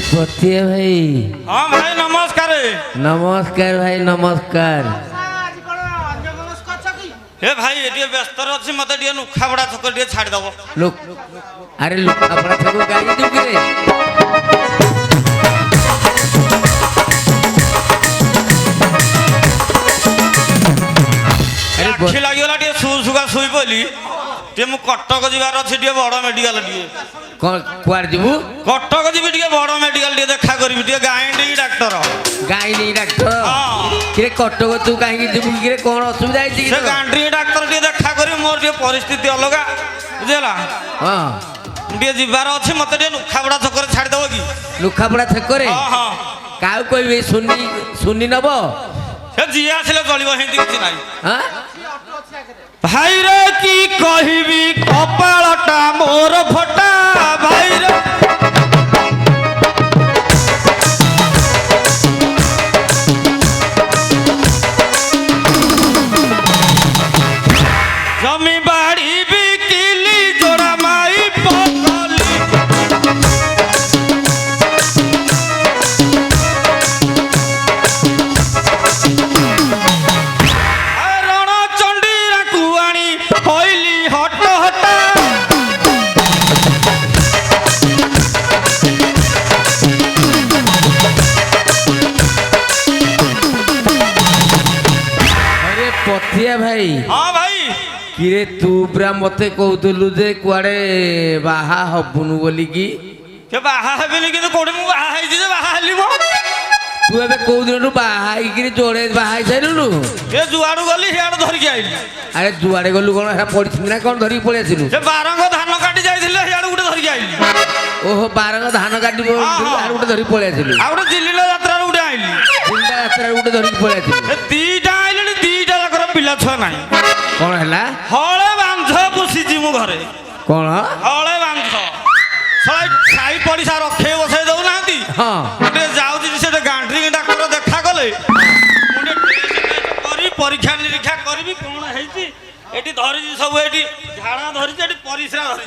पतिया भाई। हाँ भाई नमस्कार। नमस्कार भाई नमस्कार। हे भाई एटी व्यस्त अछि मते टिए नुखा बड़ा छक टिए छाड़ दबो। लोक अरे लोक अपना छक गाड़ी दू के रे। अरे आखि लागिला टिए सुगा सुई बोली टे मु कटक जिबार अछि टिए बड़ मेडिकल टिए। कुआर जीवु कटक जिबि टिए बड़ मेडिकल टिए देखा करबि टिए गाइंडी डॉक्टर। गाइनी डॉक्टर हां किरे कटक तू काहे जीवु किरे कोन असुविधा है से गांडी डॉक्टर टिए देखा करी मोर टिए परिस्थिति अलगा बुझेला। हां टिए जिबार अछि मते टिए नुखा बड़ा छक छाड़ दबो की लुखापड़ा छक रे। हां हां काउ कोई सुन्नी सुन्नी नबो से जी आछले चलिबो हिंदी किछ नाही। हां भाई रे की कहिबी कपाळटा मोर फटा भाई रे जमी बाड़ी बिकिली जोड़ा माई पकली रण चंडी कुआणी होइली हट हटा अरे पतिया भाई। हाँ भाई किरे तू पूरा मते कहतलु जे कुआडे बाहा हबुनु बोली की के बाहा हेबिनी किंतु कोडी मु बाहा हेजी जे बाहा हेली मो तू एबे कोउ दिनरु बाहा किरे जोड़े बाहा जाइलु ए जुआडू गली हियाड धरि के आइली। अरे जुआडे गलु कोन हे पडिछि ना कोन धरि पळे आसिलु से बारंग धान काटी जाइथिले हियाड गुटे धरि के आइली। ओहो बारंग धान काटी आर गुटे धरि पळे आसिलु आ गुटे जिल्ला यात्रा गुटे आइली। जिंदा यात्रा गुटे धरि पळे आसिलु ए दीटा आइली दीटा लकर पिला छ नाही कोन हला हळे बांझ पुसीजी मु घरे कोन हळे बांझ छाई पड़िसा रखे बसाई दउ नांती। हां मुटे जाउची से गांड्री डॉक्टर देखा गले मुटे टेस्ट करी परीक्षा निरीक्षा करबी कोन हेची एटी धरि सब एटी झाड़ा धरि एटी परिश्रा धरि।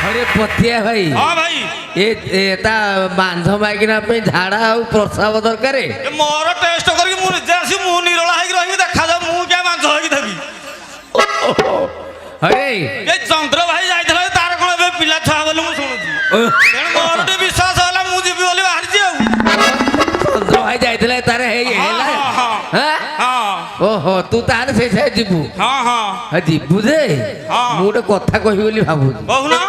अरे पतिया भाई। हां भाई एता बांध माइकिना पे झाड़ा आ प्रसाव दरकार ए मोर टेस्ट करके मु जासी मु निरोला है रही देखा जा मु क्या मांझ होई थबी। अरे ए चंद्र भाई जाइथले तार कोन बे पिला छा बोली मु सुनुची तेन मोर ते विश्वास होला मु जीबी बोली बाहर जी चंद्र भाई जाइतले तारे हे हेला हां हां ओहो तू तार से से जीबू हां हां हा जीबू जे हां मु गोटे कथा कहि बोली भाबु बहुना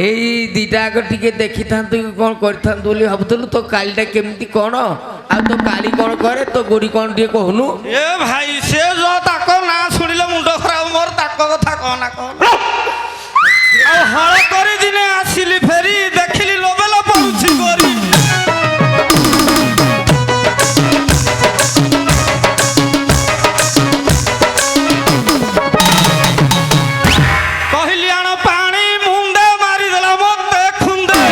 एई दीटा को टिके देखि थांतु कोन करथां बोली भाबुतलु तो कालीटा केमती कोन आ तो काली कोन करे तो गोडी कोन टिके कहनु। ए भाई से जो ताको ना सुनिले मुंडो खराब मोर ताको कथा कहना कहना आ हळ करी दिने आसिली फेरी देखिली लोबेला पहुंची गोरी कहली आण पानी मुंडे मारी देला मते खुंदे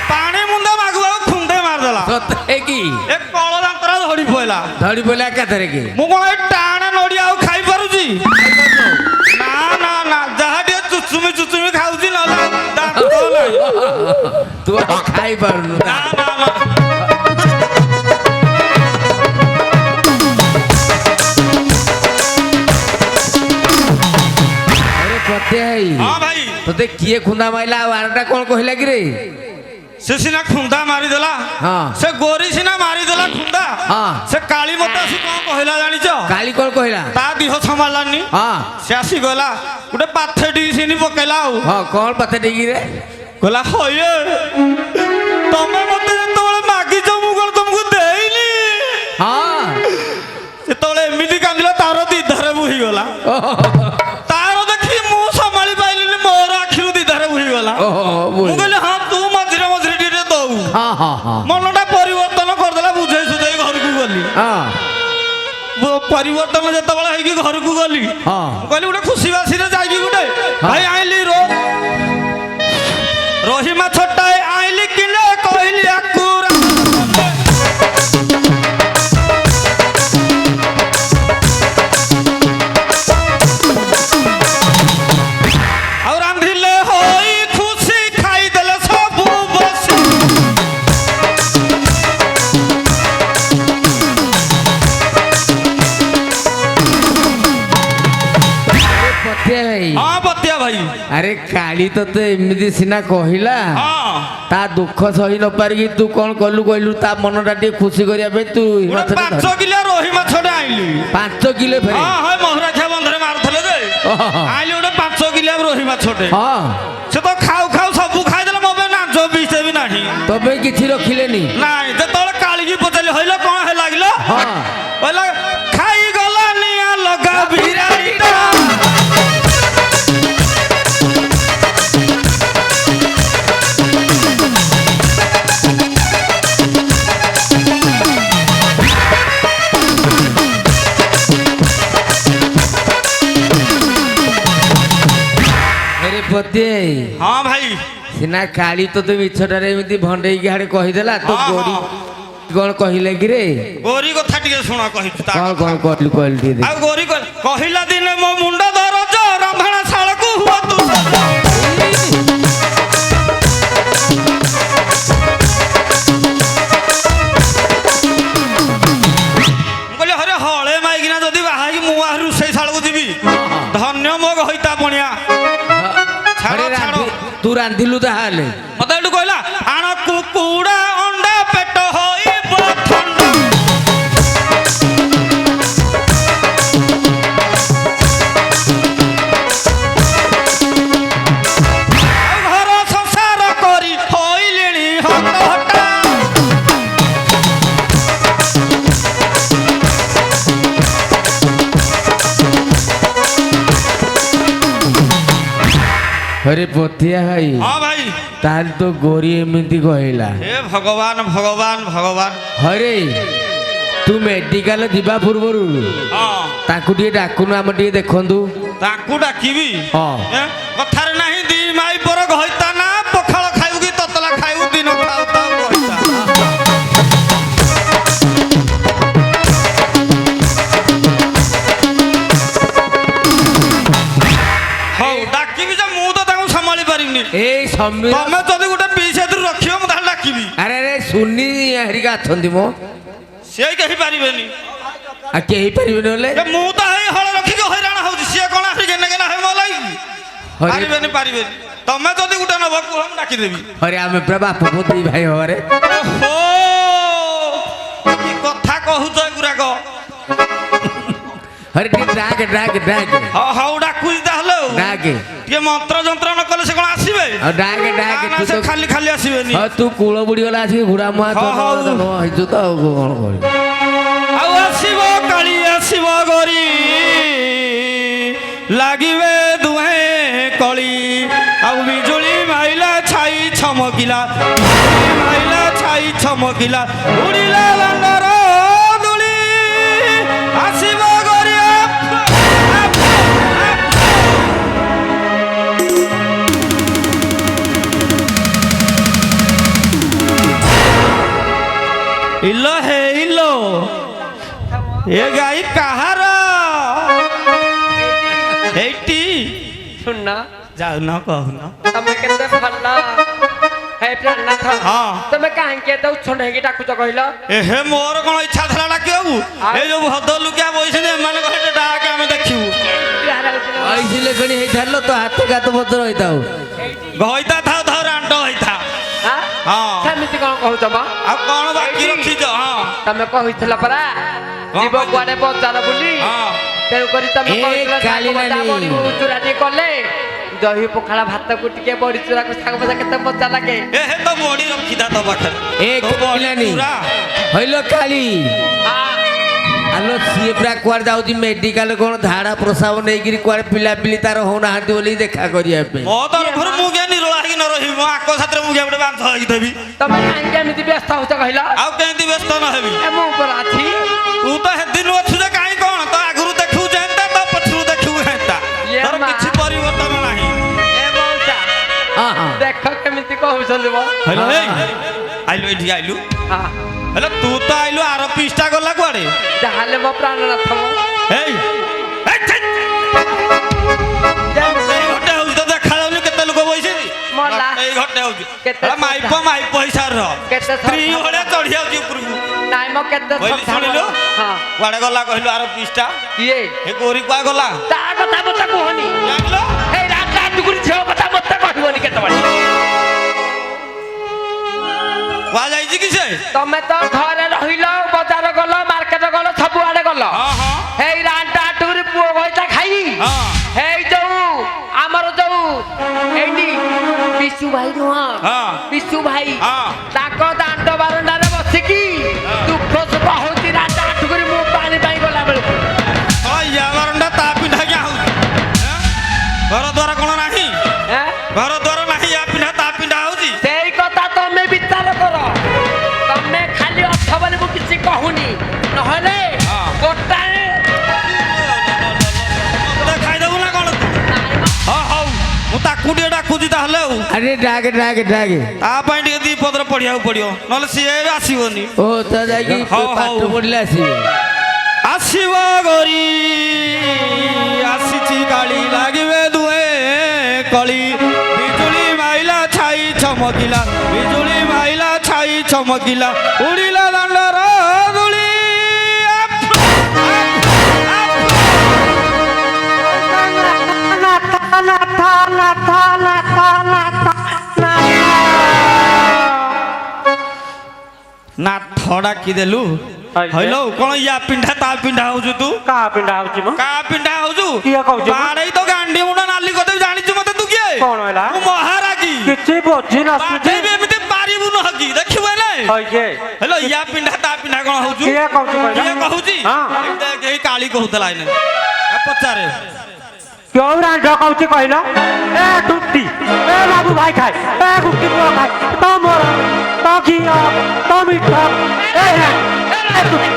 पानी मुंडे मागवा खुंदे मार देला सते की एक कळ दांतरा धडी पइला धड़ी बोला एकाथरे की मु कोन ए टाणे नडिया आ खाइ पारुजी ना ना ना जहा टे चुचुमी खाउजी न दांत नाही तू खाई पारनु ना ना ना अरे पतिया भाई हां भाई तोते किए खुंदा माइला आरटा कोन कहला कि रे से सिना खुंदा मारी देला हां से गोरी सिना मारी देला खुंदा हां से काली मता से कोन कहला जानि छ काली कोन कहला ता दिह संभालनी हां से आसी गला गुटे पाथे डी सिनी पकेला हां कोन पते देगी रे गला होये तमे मते जेतोले मागी छ मु कोन तुमको देइली हां जेतोले एमिति कांदिला तारो दिधारे बुही गला तारो देखि मु संभाली पाइलिनी मोर आखिरु दिधारे बुही गला ओहो मु कहले हां तू मझिरे मझिरे टिरे दऊ हां हां हां मनटा परिवर्तन कर देला बुझै सुझै घर को गली हां ପରିବର୍ତ୍ତନ ଯେତେବେଳେ ହେଇକି ଘରକୁ ଗଲି ହଁ କହିଲି ଗୋଟେ ଖୁସି ବାସିରେ ଯାଇକି ଗୋଟେ ଭାଇ ଆଇଲି ରୋହି ମାଛଟା ଆଇଲି କିଲେ କହିଲି ଆକୁ ଆଉ ରାନ୍ଧିଲେ ହୋଇ ଖୁସି ଖାଇଦେଲେ ସବୁ ବସି ପତିଆ ଭାଇ ହଁ ପତିଆ ଭାଇ ଆରେ କାଳି ତତେ ଏମିତି ସିନା କହିଲା ହଁ ତା ଦୁଃଖ ସହି ନ ପାରିକି ତୁ କଣ କଲୁ କହିଲୁ ତା ମନଟା ଟିକେ ଖୁସି କରିବା ପାଇଁ ତୁ ଗୋଟେ 5 କିଲୋ ରୋହି ମାଛଟେ ଆଇଲି 5 କିଲୋ ଫେରେ ହଁ ହଁ ମହୁରାଖିଆ ବନ୍ଧରେ ମାରୁଥିଲେ ଯେ ଆଇଲି ଗୋଟେ 5 କିଲୋ ରୋହି ମାଛଟେ ହଁ ସେ ତ ଖାଉ ଖାଉ ସବୁ ଖାଇଦେଲେ ମୋ ପାଇଁ ନାଞ୍ଚ ବିଷୟ ବି ନାହିଁ ତୋ ପାଇଁ କିଛି ରଖିଲେନି ନାଇଁ ଯେତେବେଳେ କାଳିକି ପଚାରିଲି ହଇଲ କଣ ହେଲା ଲାଗିଲ ହଁ କହିଲା ଖାଇଗଲା ନିଆଁ ଲଗା ବିରାଡ଼ିଟା ପତି ହଁ ଭାଇ ସିନା କାଳି ତତେ ମିଛଟାରେ ଏମିତି ଭଣ୍ଡେଇକି ହାଡେ କହିଦେଲା ତ ହଁ, ଗୋରି ହଁ। କଣ କହିଲେ କି ରେ ଗୋରି କଥା ଟିକେ ଶୁଣ କହିଛି ତା କଣ କଥା। କଣ କହିଲୁ କହିଲୁ ଟିକେ ଦେଖ। ଆଉ ଗୋରି କହିଲା ଦିନେ ମୋ ମୁଣ୍ଡ ଦରଜ ରନ୍ଧଣା ଶାଳକୁ ହୁଅ ତୁ ସଜ। ମୁଁ କହିଲି ହରେ ହଳେ ମାଇକିନା ଯଦି ବାହା ହେଇକି ମୁଁ ଆହୁରି ରୋଷେଇ ଶାଳକୁ ଯିବି ଧନ୍ୟ ମୋ ହଇତା ପଣିଆ ଆରେ ତୁ ରାନ୍ଧିଲୁ ତାହେଲେ ମତେ ଏଠୁ କହିଲା ଆଣ କୁକୁଡ଼ା ଅଣ୍ଡା ପେଟ ହୋଇବ ଥଣ୍ଡା ଘର ସଂସାର କରି ହୋଇଲିଣି ହଟହଟା ଆରେ ପତିଆ ଭାଇ ହଁ ଭାଇ ତାହେଲେ ତ ଗୋରି ଏମିତି କହିଲା ହେ ଭଗବାନ ଭଗବାନ ଭଗବାନ ହରେ ତୁ ମେଡିକାଲ ଯିବା ପୂର୍ବରୁ ହଁ ତାଙ୍କୁ ଟିକେ ଡାକୁନୁ ଆମେ ଟିକେ ଦେଖନ୍ତୁ ତାଙ୍କୁ ଡାକିବି ହଁ କଥାରେ ନାହିଁ ଦି ମାଇ ପର ଘଇତା ନା ପଖାଳ ଖାଇବୁ କି ତତଲା ଖାଇବୁ ଦିନ ଖାଉ ତା ଘଇତା ହଉ ଡାକିବି ଯେ ମୁଁ ତ ତାଙ୍କୁ ସମ୍ଭାଳି ପାରିବିନି ଏଇ ସମୀର ତମେ ଯଦି ଗୋଟେ ପିସ୍ ଏଥିରୁ ରଖିବ ମୁଁ ତାହେଲେ ଡାକିବି ଆରେ ଆରେ ସୁନି ହେରିକା ଅଛନ୍ତି ମୋ ସିଏ କେହି ପାରିବେନି ଆଉ କେହି ପାରିବେନି ବୋଲେ ଏ ମୁଁ ତ ଏଇ ହଳ ରଖିକି ହଇରାଣ ହଉଛି ସିଏ କଣ ଆସି ଗେନେ ଗେନା ହେଇ ମୋ ଲାଗି ହରି ପାରିବେନି ପାରିବେନି ତମେ ଯଦି ଗୋଟେ ନବ କୁହ ମୁଁ ଡାକିଦେବି ହରେ ଆମେ ପୁରା ବାପ ପୁଅ ଦି ଭାଇ ହବରେ ଓହୋ କି କଥା କହୁଛ ଏଗୁରାକ ହରେ ଟିକେ ଡାକେ ଡାକେ ଡାକେ ହଉ ଡାକୁଛି ତାହେଲେ ଆଉ ଡାକେ ଟିକେ ମନ୍ତ୍ର ଯନ୍ତ୍ର ନ କଲେ ସେ କଣ ଆସିବେ ଆଉ ଡାକେ ଡାକେ ନା, ତୁ ସେ ତ ଖାଲି ଖାଲି ଆସିବେନି ହଁ ତୁ କୂଳ ବୁଡ଼ିଗଲା ଆସିକି ଘୁରା ମୁହାଁ ହଉ, ହଉ। ହେଇଛୁ ତ ଆଉ କଣ କରିବୁ ଆଉ ଆସିବ କାଳି ଆସିବ ଗରି ଲାଗିବେ ଦୁହେଁ କଳି ଆଉ ବିଜୁଳି ମାଇଲା ଛାଇ ଛମକିଲା ବିଜୁଳି ମାଇଲା ଛାଇ ଛମକିଲା ଉଡ଼ିଲା ଲଣ୍ଡର ଧୂଳି ଆସିବ ଗରି ଇଲୋ ହେ ଇଲୋ ଏ ଗାଈ କାହାର ହେଇଟି ଶୁଣ ଯାଉନ କହୁନ ତମେ କେତେ ଭଲ ହେ ପ୍ରାଣନାଥ ହଁ ତମେ କାହିଁକି ଏତେ ଉଚ୍ଛନ୍ନ ହେଇକି ଡାକୁଛ କହିଲ ଏହେ ମୋର କଣ ଇଚ୍ଛା ଥିଲା ଡାକିବାକୁ ଏଇ ଯୋଉ ଭଦ୍ରଲୁକିଆ ବଇଛନ୍ତି ଏମାନେ କହିଲେ ଡାକେ ଆମେ ଦେଖିବୁ ଆଇଥିଲେ କଣି ହେଇଥାଲ ତ ହାତ ଗାତ ପତ୍ର ହେଇଥାଉ ଘଇତା ଥାଉ ଥାଉ ରାଣ୍ଡ ହେଇଥା ହଁ ସେମିତି କଣ କହୁଛ ମ ଆଉ କଣ ବାକି ରଖିଛ ହଁ ତମେ କହିଥିଲ ପରା ଯିବ କହିଲି? କୁଆଡେ ବଜାର ବୁଲି ହଁ ତେଣୁକରି ତମେ ଏ କହିଥିଲ କାଳି ଶାଗ ଭଜା, ନାନୀ। ବଡି ଚୁରା ଟିକେ କଲେ ଦହି ପଖାଳ ଭାତକୁ ଟିକେ ବଡି ଚୁରାକୁ ଶାଗ ଭଜା କେତେ ମଜା ଲାଗେ ଏହେ ତ ବଡି ରଖିଥା ତୋ ପାଖରେ ଏ ତୋ ବଡି କାଳିନାନୀ ଚୁରା। ହଇଲ କାଳି ହଁ। ଆଲୋ ସିଏ ପୁରା କୁଆଡେ ଯାଉଛି ମେଡିକାଲ କଣ ଝାଡା ପ୍ରସାବ ନେଇକିରି କୁଆଡେ ପିଲାପିଲି ତାର ହଉନାହାନ୍ତି ବୋଲି ଦେଖା କରିବା ପାଇଁ ମୋ ତରଫରୁ ମୁଁ କିଏ ନିରୋଳା ହେଇକି ନ ରହିବି ମୋ ଆଙ୍କ ସାଥିରେ ମୁଁ କିଏ ଗୋଟେ ବାନ୍ଧ ହେଇକି ଦେବି ତମେ କାହିଁକି ଏମିତି ବ୍ୟସ୍ତ ହଉଛ କହିଲ ଆଉ କେମିତି ବ୍ୟସ୍ତ ନ ହେବି ଏ ମୁଁ ପରା ଅଛି ତୁ ତ ହେଦିନ ଅଛୁ ଯେ କାହିଁ ଚଲିବ ହେଲୋ ଆଇଲୁ ଏଠି ଆଇଲୁ ହଁ ହେଲୋ ତୁ ତ ଆଇଲୁ ଆର ପିସଟା ଗଲା କୁଆଡେ ଯାହାହେଲେ ମୋ ପ୍ରାଣନାଥ ମ। ଏଇ ଏଇ ଘଟେ ହଉଛି ତ ଦେଖାଯାଉନି କେତେ ଲୋକ ବଇଛନ୍ତି ମଲା। ଏଇ ଘଟେ ହଉଛି କେତେ ମାଇପ ହିସାବର କେତେ ସ୍ତ୍ରୀ ଭଳିଆ ଚଢି ଯାଉଛି ଉପରକୁ ନାଇଁ ମ କେତେ କହିଲି ଶୁଣିଲୁ ହଁ କୁଆଡେ ଗଲା କହିଲୁ ଆର ପିସଟା କିଏ ଏ ଗୋରି କୁଆ ଗଲା ତା କଥା ମତେ କୁହନି ଜାଣିଲ ଏଇ ରାଜା ଟୁକୁରି ଝିଅ କଥା ମତେ କହିବନି କେତେବେଳେ କୁଆ ଯାଇଛି କି ସେ ତମେ ତ ଘରେ ରହିଲ ବଜାର ଗଲ ମାର୍କେଟ ଗଲ ସବୁଆଡେ ଗଲ ହଁ ହଁ ଏଇ ରାଜା ଟୁକୁରି ପୁଅ ଭଇତା ଖାଇ ହଁ ଏଇ ଯୋଉ ଆମର ଯୋଉ ଏଇଠି ବିଶୁ ଭାଇ ନୁହଁ ହଁ ବିଶୁ ଭାଇ ହଁ ତାଙ୍କ ଦାଣ୍ଡ ବାରଣ୍ଡାରେ ବସିକି ଦୁଃଖ ସୁଖ ହଉଛି ରାଜା ଟୁକୁରି ମୁଁ ପାଣି ପାଇଁ ଗଲା ବେଳକୁ ୟା ବାରଣ୍ଡା ତା ପିନ୍ଧା କିଆ ହଉଛି ଘର ଦ୍ୱାର କଣ ନାହିଁ ଏଁ? ଘର ଦ୍ୱାର ନାହିଁ ୟା ପିନ୍ଧା ତା ପିନ୍ଧା ହଉଛି ସେଇ କଥା ତମେ ବିଚାର କର ତମେ ଖାଲି ଅଛ ବୋଲି ମୁଁ କିଛି କହୁନି ନହେଲେ ହଁ। ଗୋଟାଏ ଖାଇଦବୁ ନା କଣ ତୁ ହଁ ହଉ ମୁଁ ତାକୁ ଟିକେ ଡାକୁଛି ତାହେଲେ ଆଉ ଆରେ ଡାକେ ଡାକେ ଡାକେ ତା ପାଇଁ ଟିକେ ଦି ପତ୍ର ପଢିବାକୁ ପଡିବ ନହେଲେ ସିଏ ବି ଆସିବନି ଓ ତ ଯାଇକି ହଉ, ପାଠ ହଉ। ପଢିଲେ ଆସିବେ ଆସିବ ଗରି ଆସିଛି କାଳି ଲାଗିବେ ଦୁହେଁ କଳି ବିଜୁଳି ମାଇଲା ଛାଇ ଚମକିଲା ବିଜୁଳି ମାଇଲା ଛାଇ ଚମକିଲା ଉଡ଼ିଲା ଦାଣ୍ଡର ଧୂଳି ନା ଥଡା କି ଦେଲୁ ହଇଲୋ କଣ ୟା ପିନ୍ଧା ତା ପିନ୍ଧା ହଉଛୁ ତୁ କାହା ପିଣ୍ଡା ହଉଛି ମ କା ପିନ୍ଧା ହଉଛୁ କିଏ କହୁଛୁ ମ? ବାଡେଇ ତ ଗାଣ୍ଡି ମୁଣ୍ଡ ନାଲି କରିଦେବି ଜାଣିଛୁ ମତେ ତୁ କିଏ କଣ ହେଲା? ମୁଁ ମହାରାଗୀ କିଛି ବୁଝି ନସୁଛି ବାଡେଇବି ଏମିତି ପାରିବୁ ନହକି ଦେଖିବୁ ହେଲେ ହଇକେ ହେଲୋ ୟା ପିନ୍ଧା ତା ପିନ୍ଧା କଣ ହଉଛୁ କିଏ କହୁଛୁ କହିଲ? କିଏ କହୁଛି ହଁ। ଏଇ କାଳି କହୁଥିଲା ଏଇନେ ପଚାରେ କେଉଁ ରାଣ୍ଡ କହୁଛି କହିଲ ଏ ଟୁଟି ଏ ବାବୁ ଭାଇ ଖାଏ ଏ ଗୁଟି ପୁଅ ଖାଏ ତ ମୋର ତ ଘିଅ ତ ମିଠା ଏ ଟୁଟି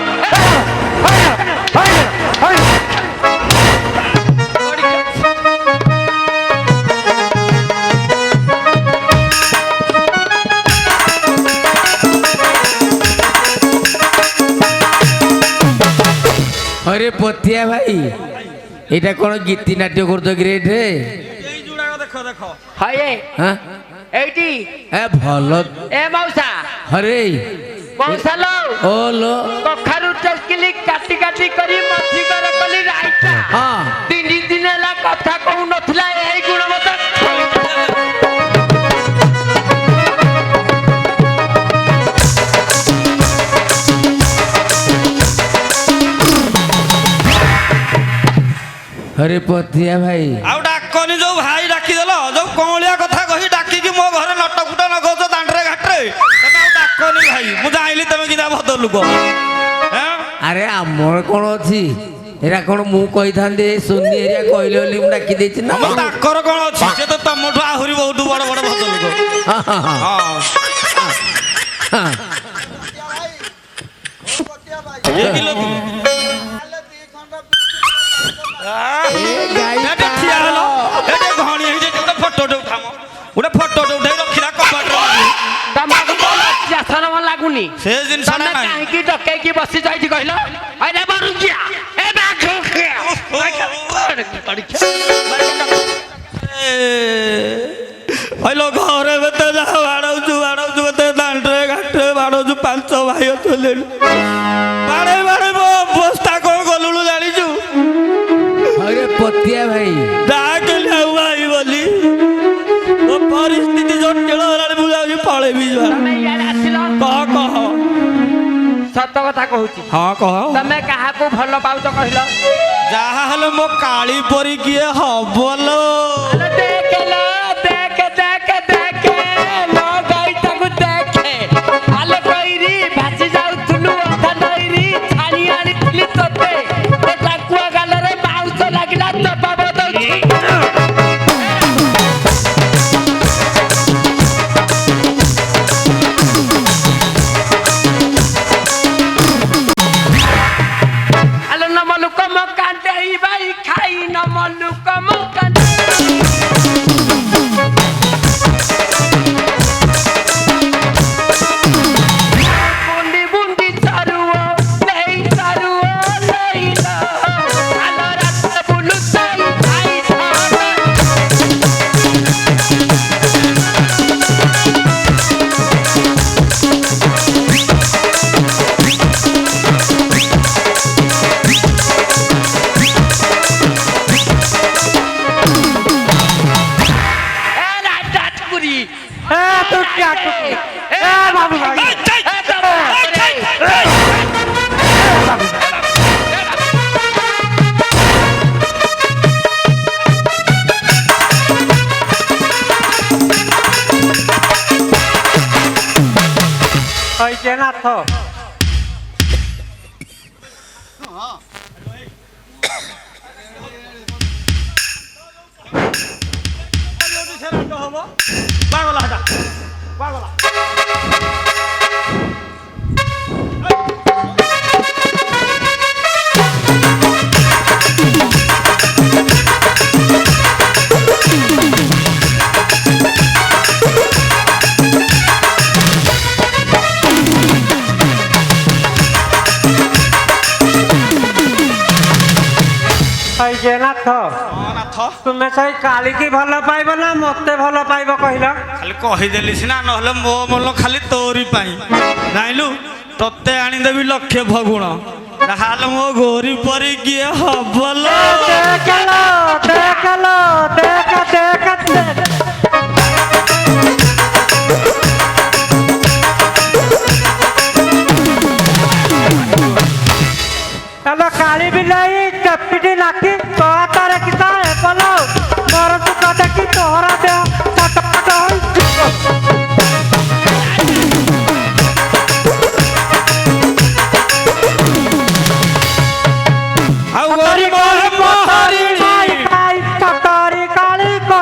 अरे पतिया भाई এটা কোন গীতি নাট্য করতো কি রে এঠে এই জুড়াক দেখো দেখো হয়ে হ্যাঁ এইটি এ ভাল এ মাউসা আরে মাউসা লো ও লো কখারু টেস্কিলি কাটি কাটি করি মথি করে কলি রাইতা হ্যাঁ তিন দিন ହେଲା কথা কহু নথিলা এই গুণ মত अरे पतिया भाई ଆଉ ଡାକନି ଯୋଉ ଭାଇ ଡାକିଦେଲ ଯୋଉ କଅଁଳିଆ କଥା କହି ଡାକିକି ମୋ ଘରେ ନଟକୁଟା ନଗଉଛ ଦାଣ୍ଡରେ ଘାଟରେ ତମେ ଆଉ ଡାକନି ଭାଇ ମୁଁ ଜାଣିଲି ତମେ କିନା ଭଦ ଲୋକ अरे आमर कौन अच्छी एरा कौन मु कही था सोनी एरिया कहले बोली मु डाकी देछि ना ଆମ ତାଙ୍କର କଣ ଅଛି ସେ ତ ତମଠୁ ଆହୁରି ବହୁତ ବଡ ବଡ ଭଦ ଲୋକ हाँ, हाँ, हाँ, ହଁ हाँ। କିଏ କିଲୋ ତୁ? ଗାଈ ଏଠି ଠିଆ ହେଲ ଏଠି ଘଣୀ ହେଇଛି ଗୋଟେ ଫଟୋଟେ ଉଠାମ ଗୋଟେ ଫଟୋଟେ ଉଠେଇ ରଖିଲା କବାଟରେ ତମକୁ ଆସନ ଭଲ ଲାଗୁନି ସେ ଜିନିଷ ତମେ ନାହିଁ କାହିଁକି ଡକେଇକି ବସି ଯାଇছি କହିଲ ଆରେ ବରୁକିଆ ଏ ବାଘ ହଇଲୋ ଘରେ ବେତେ ଯାହା ବାଡ଼ଉଛୁ ବେତେ ଦାଣ୍ଡରେ ଘାଟରେ ବାଡ଼ଉଛୁ ପାଞ୍ଚ ଭାଇ ଅଛନ୍ତି ବାଡ଼େଇ ବାଡ଼େଇ ମୋ ଅବସ୍ଥା କଣ କଲୁଣୁ ଜାଣିଛୁ अरे पतिया भाई ଡାକିଲି ଆଉ ଭାଇ ବୋଲି ମୋ ପରିସ୍ଥିତି ଜଟିଳ ହେଲାଣି ମୁଁ ଯାଉଛି ପଳେଇବି ତମେ ଇଆଡେ ଆସିଲ କହ କହ ସତ କଥା କହୁଛି ହଁ କହ ତମେ କାହାକୁ ଭଲ ପାଉଛ କହିଲ ଯାହା ହେଲେ ମୋ କାଳି ପରି କିଏ ହବଲୋ ଆଲୋ ଦେଖେ ଲୋ, ଦେଖେ ଦେଖେ ଦେଖେ ମୋ ଗାଈଟାକୁ ଦେଖେ ଆଲୋ କଇରି ଭାସି ଯାଉଥିଲୁ ଅଧା ନଈରି ଛାଣି ଆଣିଥିଲି ତୋତେ ଏ ଟାକୁଆ ଗାଲରେ ବାଉଁଶ ଲାଗିଲା ତ ବାବା ଦଉଛି ଆଲୋ ନମ ଲୁକ ମୋ କାନ୍ଦେଇ ବାଇ ଖାଇ ନମ ଲୁକ ମୋ କାନ୍ଦେଇ ନାଥ ନାଥ ନାଥ ତୁମେ ସେଇ କାଳିକି ଭଲ ପାଇବ ନା ମତେ ଭଲ ପାଇବ କହିଲ ଖାଲି କହିଦେଲି ସିନା ନହେଲେ ମୋ ମନ ଖାଲି ତୋରି ପାଇଁ ଜାଣିଲୁ ତତେ ଆଣିଦେବି ଲକ୍ଷେ ଭଗୁଣ ତାହେଲେ ମୋ ଗୋରି ପରି କିଏ ହବଲ ଦେଖଲ ଦେଖଲ ଦେଖ ଦେଖ ଦେଖ चलो काली बिलाई चपटी नाकी तो तारे किसा है बोलो मोर तो कदे की तोहरा दे चटपट होई ଆଉ ଗୋରି ମୋହେ ମୋହରିଣୀ आई चटरी काली को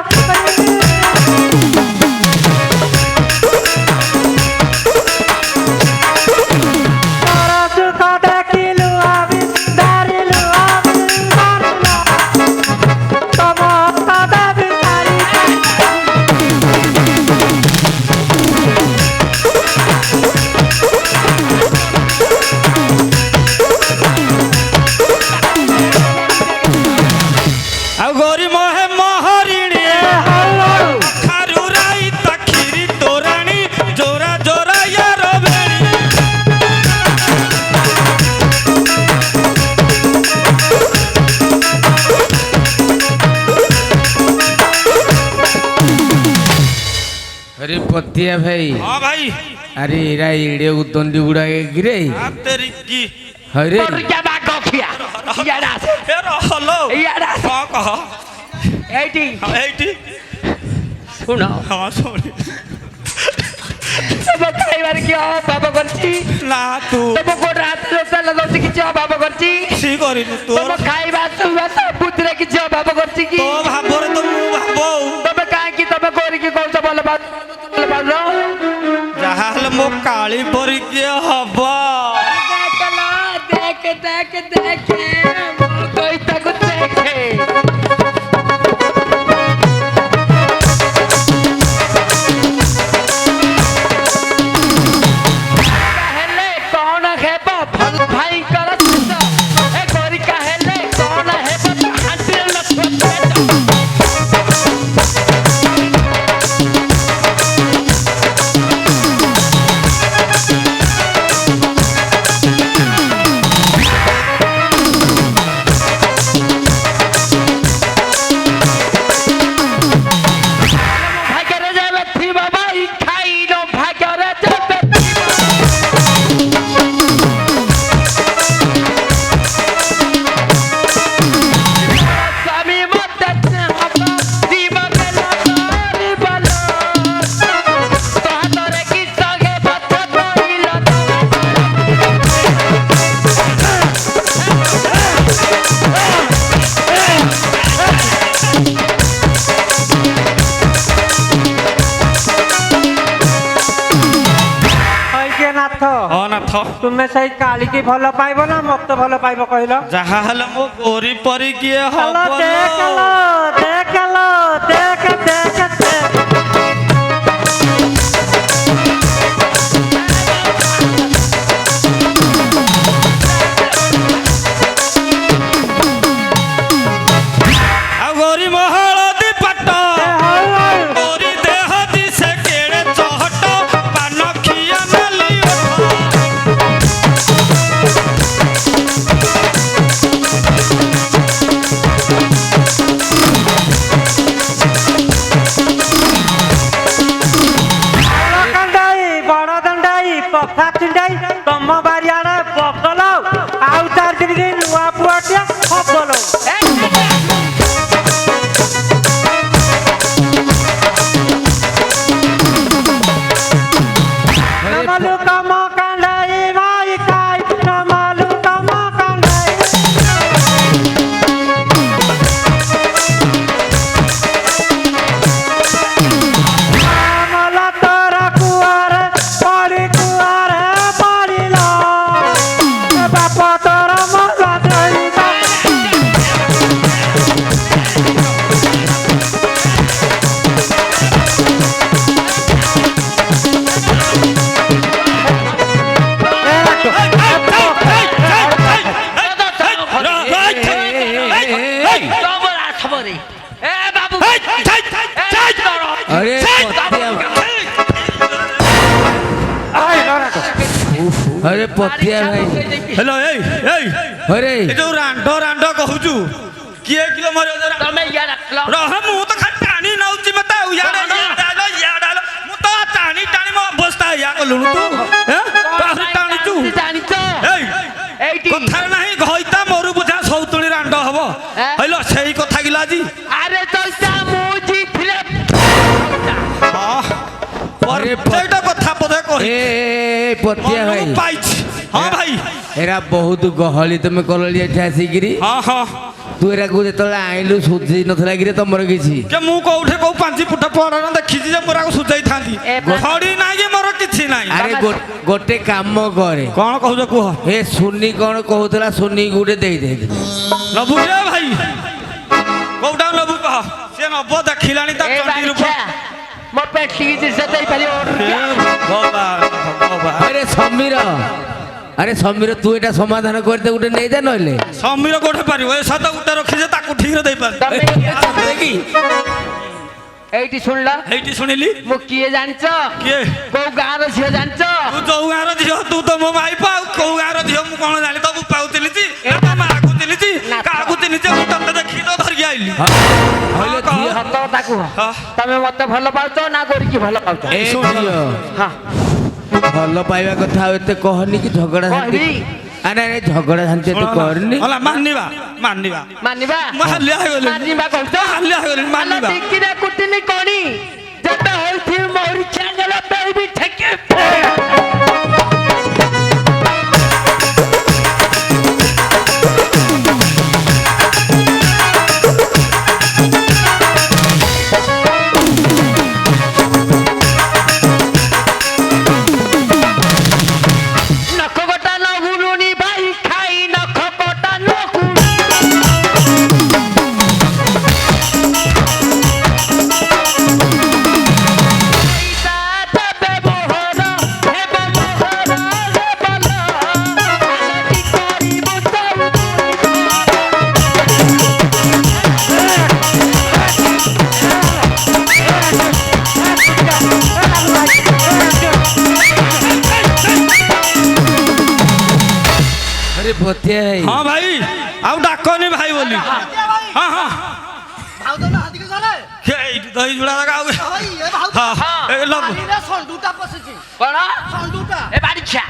ଆଉ ଗୋରି ମୋହେ ମୋହରିଣୀ ଖାରୁ ରାଇ ତଖିରି ତୋରାଣୀ ଜୋରା ଜୋରା ୟାର ବେଣୀ अरे पतिया भाई ହଁ ଭାଇ अरे इरा इड़े उतंडी गुड़ा गिरे ଆ ତେରି କି हरे क्या बात गफिया यारा ଏ ରହଲୋ यारा ହଁ କହ এইটি ହଁ, ଏଇଠି শুনো ହଁ ଶୁଣି তবে খাইবার কি অভাব করছি ନା ତୁ তবে কোন রাত্রে তেল দোষে কিছু অভাব করছি କିଛି କରିନୁ তবে ତୋର খাইবা শুবা ସବୁଥିରେ କିଛି ଅଭାବ করছি কি ତୋ ଭାବରେ ତ ମୁଁ ଭାବ তবে কাହିଁକି ତମେ କରିକି କହୁଛ ଭଲ ପାଉଛ ଯାହା ହେଲେ ମୋ କାଳି ପରି କିଏ ହବ देख देख देख कोई तक देखे कहले कौन है भल भाई कर ए गोरी कहले कौन है हंसिल न सोते नाथ ହଁ ନାଥ ତୁମେ ସେଇ କାଳିକି ଭଲ ପାଇବ ନା ମତେ ଭଲ ପାଇବ କହିଲ ଯାହା ହେଲେ ମୋ ଗୋରି ପରି କିଏ ହବ ଦେଖଲ ଦେଖଲ ଦେଖ ଦେଖ ଦେଖ ଆଉ ଗୋରି ମହଳଦୀ ପାଟ ଗୋରି ଦେହ ଦିଶେ କେଡ଼େ ଚହଟ ପାନ ଖିଆ ନାଲି ଓଠ ପତିଆ ଭାଇ ହେଲୋ ଏଇ ଏଇ ହରେ ଏ ଯୋଉ ରାଣ୍ଡ କହୁଛୁ କିଏ କିଲୋ ମରିବ ଜରା ତମେ ଇଆ ଡାକଲ ରହ ମୁଁ ତ ଖାଲି ଟାଣି ନଉଛି ମତେ ଆଉ ଇଆଡେ ମୁଁ ତ ଟାଣି ମୋ ଅବସ୍ଥା ଇଆ କଲୁଣୁ ତୁ କାହା ଟାଣୁଛୁ ଜାଣିଛ ଏଇ ଏଇଠି କଥାରେ ନାହିଁ ଘଇତା ମରୁ ବୁଝା ସଉତୁଳି ରାଣ୍ଡ ହବ ହଇଲ ସେଇ କଥା କିଲା ଆଜି ଆରେ ତୋସା ମୁଁ ଜିଥିଲେ ସେଇଟା କଥା ବୋଧେ କହି ଏ ପତିଆ ଭାଇ ମନକୁ ପାଇଛି ହଁ ଭାଇ ଏରା ବହୁତ ଗହଳି ତମେ କଲଳି ଏଠି ଆସିକିରି ହଁ ହଁ ତୁ ଏରାକୁ ଯେତେବେଳେ ଆଇଲୁ ସୁଝି ନଥିଲା କିରେ ତମର କିଛି ଯେ ମୁଁ କୋଉଠି କୋଉ 5 ଫୁଟ ପଡନ ଦେଖିଛି ଯେ ମୋରାକୁ ସୁଝେଇଥାନ୍ତି ଘଡି ନାହିଁ ଯେ ମୋର କିଛି ନାହିଁ ଆରେ ଗୋଟେ କାମ କରେ କଣ କହୁଛ କୁହ ଏ ସୁନି କଣ କହୁଥିଲା ସୁନି ଗୋଟେ ଦେଇଦେଇଥିଲି ନବୁ ରେ ଭାଇ କୋଉଟା ନବୁ କହ ସେ ନବ ଦେଖିଲାଣି ତା ଏ ଚଣ୍ଡୀ ରୂପ ବାରିଛା ମୋ ପେଟିକି ଜିନିଷ ଦେଇପାରିବ ଆରେ ସମୀର ଆରେ ସମୀର ତୁ ଏଟା ସମାଧାନ କରିଦେ ଗୋଟେ ନେଇଦେ ନହେଲେ ସମୀର କୋଠେ ପାରିବ ଏ ସାତ ଗୋଟେ ରଖିছে ତାକୁ ଠିକରେ ଦେଇପାରେ এইটি শুনল এইটি শুনিলি মু কিয়ে জানিছ কিଏ কোউ গাঁর ঝিও জানিছ ତୁ ଯୋଉ ଗାଁର ଝିଅ ତୁ ତ ମୋ ଭାଇ ପା ଆଉ କୋଉ ଗାଁର ଝିଅ ମୁଁ କଣ ଜାଣି ତ ବାପାକୁ ଚିହ୍ନିଛି ତା ମାଆକୁ ଚିହ୍ନିଛି କାହାକୁ ଚିହ୍ନିଛି ମୁଁ ତତେ ଦେଖିକି ତ ଧରିକି ଆଇଲି সত কথা কুহ তুমি মতে ভাল পাউছ না গরিকি ভাল পাউছ ଏ ଝିଅ হ্যাঁ ଭଲ ପାଇବା କଥା ଆଉ ଏତେ କହନି କି ଝଗଡ଼ା ଶାନ୍ତି କହିବି ଆରେ ଝଗଡ଼ା ଶାନ୍ତି ଏତେ କରନି ହେଲା ମାନିବା ମାନିବା মানিবা ମୁଁ ହାଲିଆ ହେଇଗଲି মানিবা কইছ ହାଲିଆ ହେଇଗଲି ମାନିବା ଟିକିରେ କୁଟିନି କଣି ଯେତେ ହଉଥି ମରି ଚାଙ୍ଗଲା ବେবি ଠେକେ ଆରେ ପତିଆ ଭାଇ ହଁ ଭାଇ ଆଉ ଡାକନି ଭାଇ ବୋଲି ହଁ ହଁ এইটি দই জোড়া লাগা ଆଉ ଏ ଲବ কোন এ বাড়ি ছা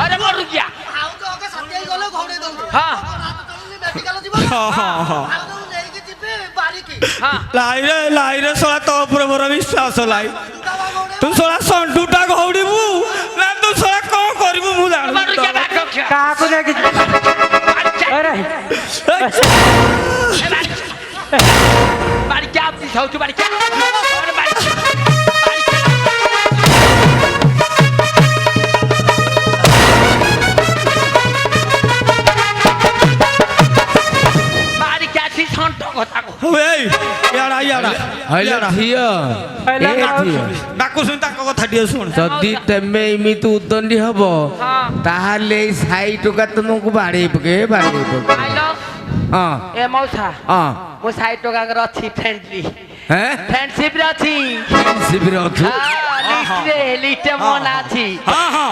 আরে মরু গিয়া হ্যাঁ হ্যাঁ লাইরে শোলা তো উপরে বড় বিশ্বাস লাই তুই শোলা সন্টুটা ঘৌড়িবু না তুই শোলা কଣ କରିବୁ ମୁଁ মরু ଜାଣୁନି গিয়া বাড়ি ছা କାହାକୁ ନେଇକି ଆରେ বাড়ি ছা আপনি সৌচু বাড়ি ছা বাড়ি ছা বাড়ি ছা তুই সন্ট কথা কো এই ইয়াড়া ইয়াড়া ହଇଲ ଝିଅ ଏ ଝିଅ ଡାକୁ ଶୁଣି ତାଙ୍କ କଥା ଟିକେ ଶୁଣ ଯଦି ତେମେ ଏମିତି ଉଦଣ୍ଡି ହବ ତାହେଲେ ଏଇ ସାଇ ଟୋକା ତମକୁ ବାଡ଼େଇ ପକେଇବେ আইলো ହଁ এ মৌসা ହଁ মু সাই টাকার অছি ফ্রেন্ডলি ହେଁ ফ্রেন্ডশিপ রে অছি ଶିବିର ଅଛୁ লিটে মন ଅଛି ହଁ ହଁ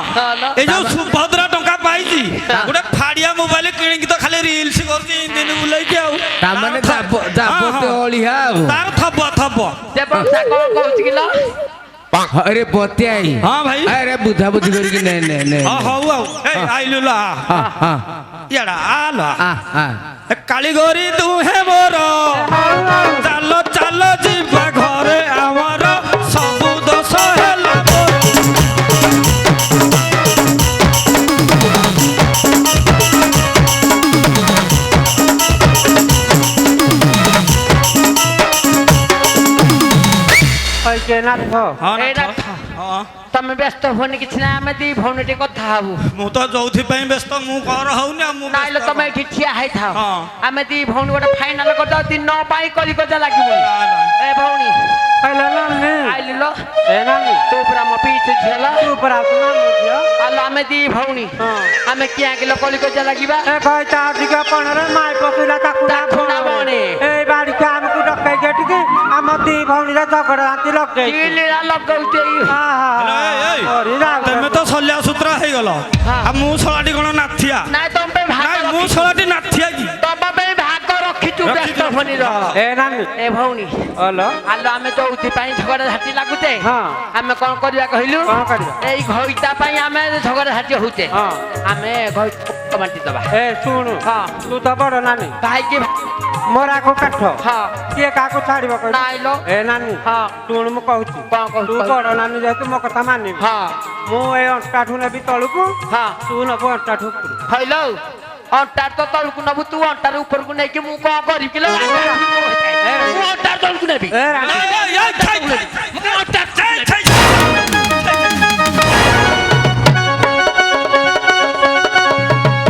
এই ଯୋଉ ସୁଭଦ୍ରା ଟଙ୍କା ପାଇଛି ଗୋଟେ ଫାଡିଆ ମୋବାଇଲ କିଣିକି ତ ଖାଲି ରିଲ୍ସ କରୁଛି ଦିନ ବୁଲେଇକି ଆଉ ତାମାନେ ଯାବତେ ଅଳିହା ଆଉ ତାର ଥବ ଥବ ଦେବ କଣ କହୁଛି କିଲ ଆରେ ପତିଆ ଭାଇ ହଁ ଭାଇ ଆରେ ବୁଝାବୁଝି କରିକି ନେ ନେ ନେ ହଁ ହଉ ଆଉ ଏଇ ଆଇଲୁ ଲା ହଁ ହଁ ଇଆଡା ଆଲ ହଁ କାଳିଗୋରି ଦୁହେଁ ମୋର ଚାଲ ଚାଲ ଯିବା ଘରେ ଆମର ସବୁ ଦୋଷ ହେଲା ମୋର ନାଥ ହଁ ଏଇଟା ହଁ ତମେ ବ୍ୟସ୍ତ ହୁଅନି କିଛି ନା ଆମେ ଦି ଭଉଣୀ ଟିକେ କଥା ହବୁ ମୁଁ ତ ଯୋଉଥିପାଇଁ ବ୍ୟସ୍ତ ମୁଁ କର ହଉନି ଆଉ ମୁଁ ନାଇଲେ ତମେ ଏଠି ଠିଆ ହେଇଥାଅ ହଁ। ଆମେ ଦି ଭଉଣୀ ଗୋଟେ ଫାଇନାଲ କରିଦବା ଦିନ ପାଇଁ କଲିକତା ଲାଗିବ ଏ ଭଉଣୀ କହିଲ ନାନି ଆଇଲି ଲୋ ଏ ନାନି ତୁ ପୁରା ମୋ ପିଇଛୁ ଝିଅ ଲୋ ତୁ ପରା ଆସୁ ନା ମୋ ଝିଅ ଆଲୋ ଆମେ ଦି ଭଉଣୀ ଆମେ କିଆ କିଲୋ କଲିକତା ଲାଗିବା ଏ କହିତା ଅଧିକ ପଣରେ ମାଇ ପକେଇଲା ତାକୁ ତାକୁ ନା ବଣେ। ଏଇ ବାଡ଼ିକି ଆମକୁ ଡକେଇକି ଟିକେ ଆମ ଦି ଭଉଣୀର ଝଗଡ଼ା ଆନ୍ତି କି ଲଗେଇଛି ଲୀଳା ଲଗଉଛେ ତମେ ତ ସଲିଆ ସୂତ୍ରା ହେଇଗଲ ଆଉ ମୁଁ ଶଳାଟି କଣ ନାଥିଆ ନାଇଁ ତମ ପାଇଁ ଭାଗ ନାଇଁ ମୁଁ ରଖିଛୁ। ଶଳାଟି ନାଥିଆ କି ତମ ପାଇଁ ଭାଗ ରଖିଛୁ ବ୍ୟସ୍ତ ଫୋନିର ଏ ନାନୀ ଏ ଭଉଣୀ ହଲୋ ଆଲୋ ଆମେ ଯୋଉଥିପାଇଁ ଝଗଡ଼ା ଝାଟି ଲାଗୁଛେ ହଁ। ଆମେ କଣ କରିବା କହିଲୁ କଣ କରିବା? ଏଇ ଘଇତା ପାଇଁ ଆମେ ଝଗଡ଼ା ଝାଟି ହଉଛେ ହଁ। ଆମେ ଘଇତା ବାଣ୍ଟି ଦବା ଏ ଶୁଣୁ ହଁ। ତୁ ତ ବଡ ନାନୀ ଭାଇକି ମୋରାକୁ କାଠ ହଁ କିଏ କାହାକୁ ଛାଡିବ କହିଲୁ ନାଇଁ ଲୋ ଏ ନାନୀ ହଁ ଶୁଣୁ ମୁଁ କହୁଛି କଣ କହୁଛୁ ତୁ ବଡ ନାନୀ ଯେହେତୁ ମୋ କଥା ମାନିବି ହଁ ମୁଁ ଏ ଅଣ୍ଟାଠୁ ନେବି ତଳକୁ ହଁ ତୁ ନବୁ ଅଣ୍ଟାଠୁ ଉପରକୁ ହଇଲୋ ଅଣ୍ଟାର ତ ତଳକୁ ନବୁ ତୁ ଅଣ୍ଟାର ଉପରକୁ ନେଇକି ମୁଁ କଣ କରିବି କିଲୋ ମୁଁ ଅଣ୍ଟାର ତଳକୁ ନେବି ଏ ରାଣୀ ଏଇ, ଏଇ, ଏଇ, ଛାଇ, ଛାଇ,